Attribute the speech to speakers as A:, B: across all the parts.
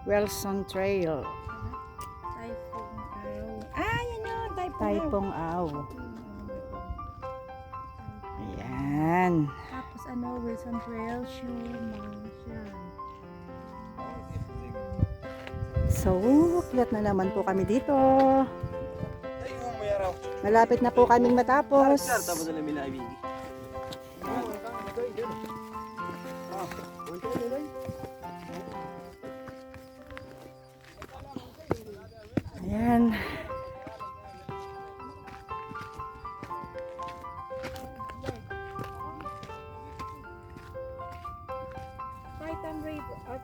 A: Wilson Trail.
B: Typhoon Ow. Ah, yan yun. Typhoon Ow.
A: Taipong Aw. Ayan.
B: Tapos Wilson Trail, Shumashan.
A: So, akyat na naman po kami dito. Malapit na po kaming matapos. Ayan.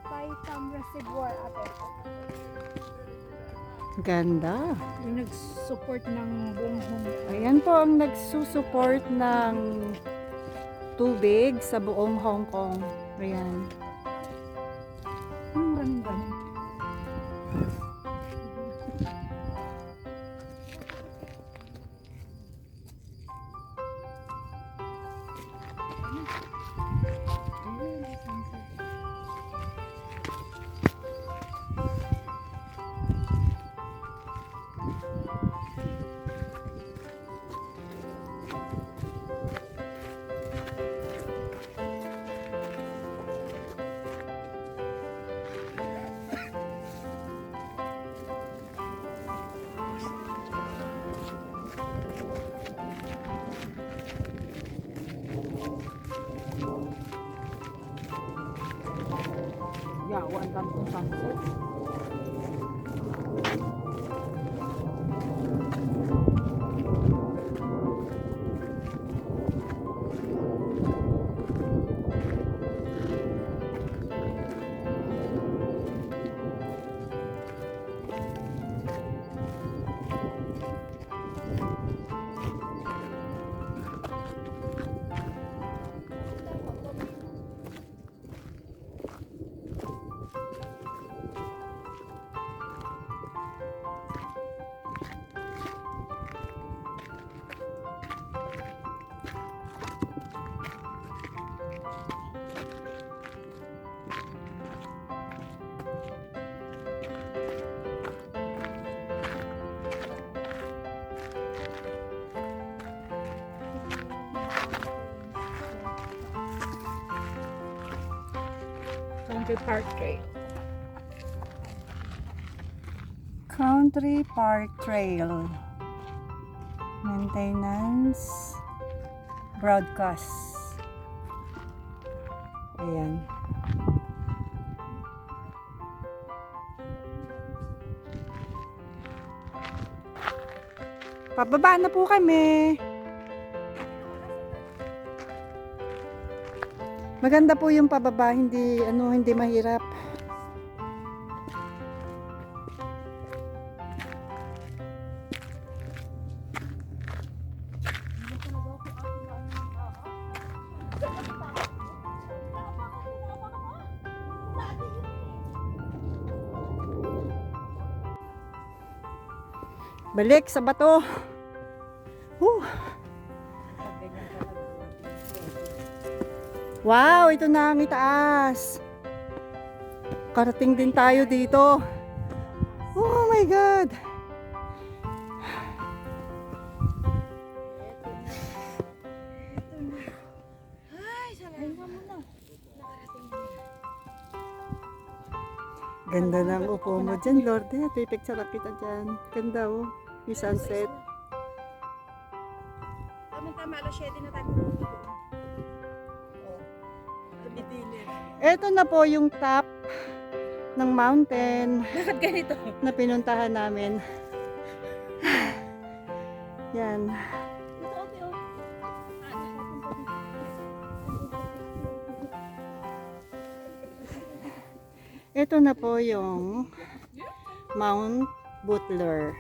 B: Titan Reservoir ate.
A: Ganda.
B: Yung nag-support ng buong home.
A: Ayan po ang nagsusupport ng tubig sa buong Hong Kong. Ayan.
B: Maraming ganun.
A: Yawan kang kung sunset.
B: Country Park Trail.
A: Country Park Trail. Maintenance. Broadcast. Ayan. Pababa na po kami. Maganda po yung pababa, hindi mahirap. Balik sa bato. Wow, ito na ang itaas. Karating din tayo dito. Oh my God. Ganda ng upo mo dyan, Lord. Pipicture kita dyan. Ganda oh. Yung sunset.
B: Tama, alas 7 na tayo.
A: Ito na po yung top ng mountain
B: Bakit ganito?
A: na pinuntahan namin. Yan. Ito na po yung Mount Butler.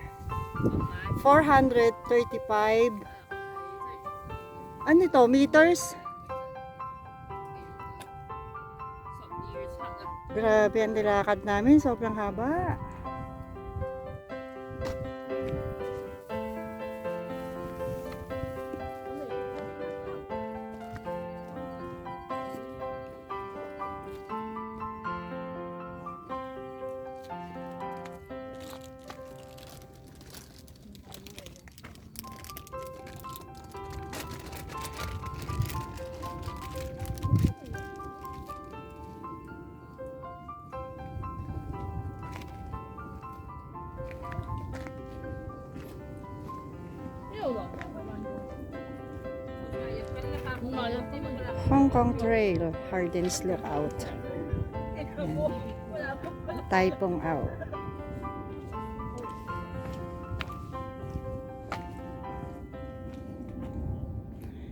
A: 435 ano ito? Meters? Grabe ang nilakad namin. Sobrang haba. Hong Kong Trail, Hardens Lookout. Yan. Tai Pung Ao.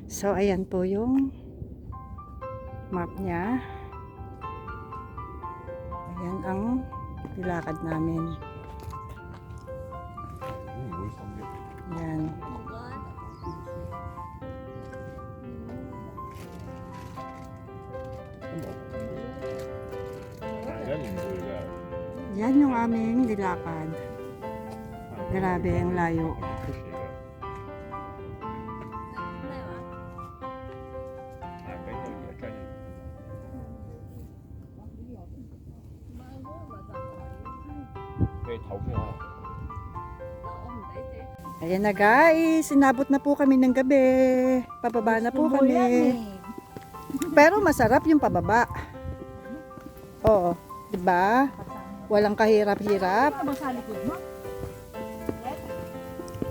A: So, ayan po yung map niya. Ayan ang nilakad namin. Ayan. Yan yung aming nilakad. Grabe ang layo. Ayan na guys, inabot na po kami ng gabi. Pababa na po kami. Pero masarap yung pababa. Oo, 'di ba? Walang kahirap-hirap.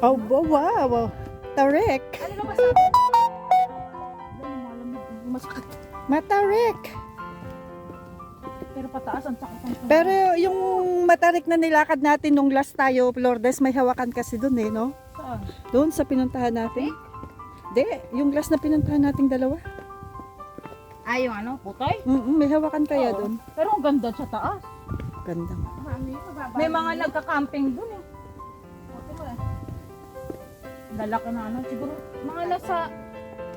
A: Oh, wow. Tarek.
B: Ano ba sabi? Masakit.
A: Matarek.
B: Pero pataas ang sakit ng
A: Pero yung matarik na nilakad natin nung last tayo, Lourdes, may hawakan kasi doon eh, no?
B: Saan?
A: Doon sa pinuntahan natin. Di, yung last na pinuntahan nating dalawa.
B: Ah, yung ano, putoy?
A: May hawakan kaya
B: Oo.
A: doon.
B: Pero ang ganda sa taas.
A: Ganda.
B: May mga nagka-camping dun eh. Lalaki na ano, siguro mga nasa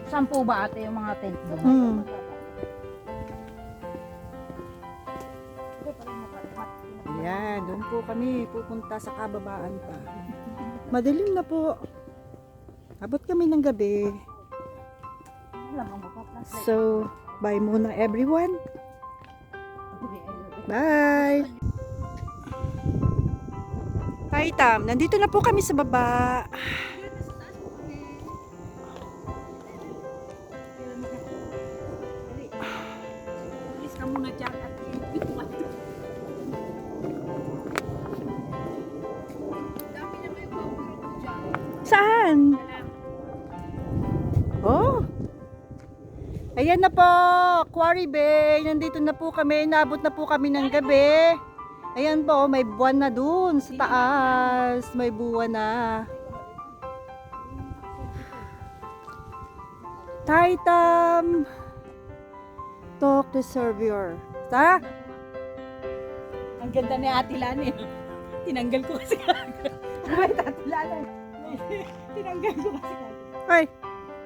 B: 10 ba ate yung mga tent doon?
A: Hmm. Yan, doon po kami pupunta sa kababaan pa. Madilim na po. Abot kami ng gabi. So, bye muna everyone. Bye! Hi Tam, nandito na po kami sa baba.
B: Alis ka muna dyan at
A: Saan? Oh. Ayan na po, Quarry Bay. Nandito na po kami. Naabot na po kami ng gabi. Ayan po, may buwan na dun sa taas. May buwan na. Titam. Talk to Surveyor. Ta?
B: ang ganda ni Ate Lani. Tinanggal ko kasi kagad. Ay, Ate Lani. Tinanggal ko kasi kagad.
A: Ay,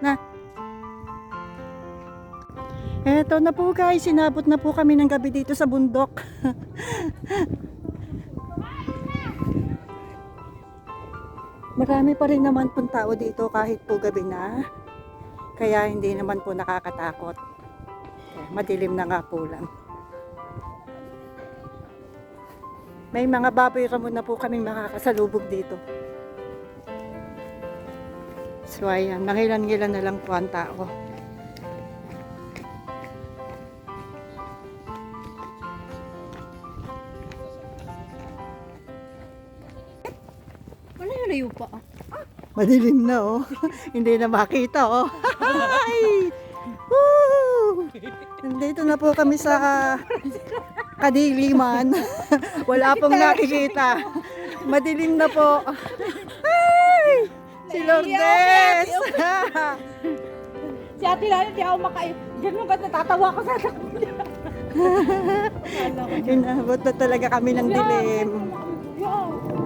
A: na. Eto na po guys, sinabot na po kami ng gabi dito sa bundok. Marami pa rin naman pong tao dito kahit po gabi na. Kaya hindi naman po nakakatakot. Madilim na nga po lang. May mga baboy ramon na po kaming makakasalubog dito. So ayan, nangilan-ngilan na lang po ang tao.
B: Wala yung layo pa.
A: Madilim na oh. Hindi na makita oh. Ay! Woo! Nandito na po kami sa kadiliman. Wala pong nakikita. Madilim na po. Ay! Si Lourdes!
B: Si Ate Lani, di ako ganun ka natatawa ko sa anak niya.
A: Inabot na talaga kami ng dilim.
B: Yo!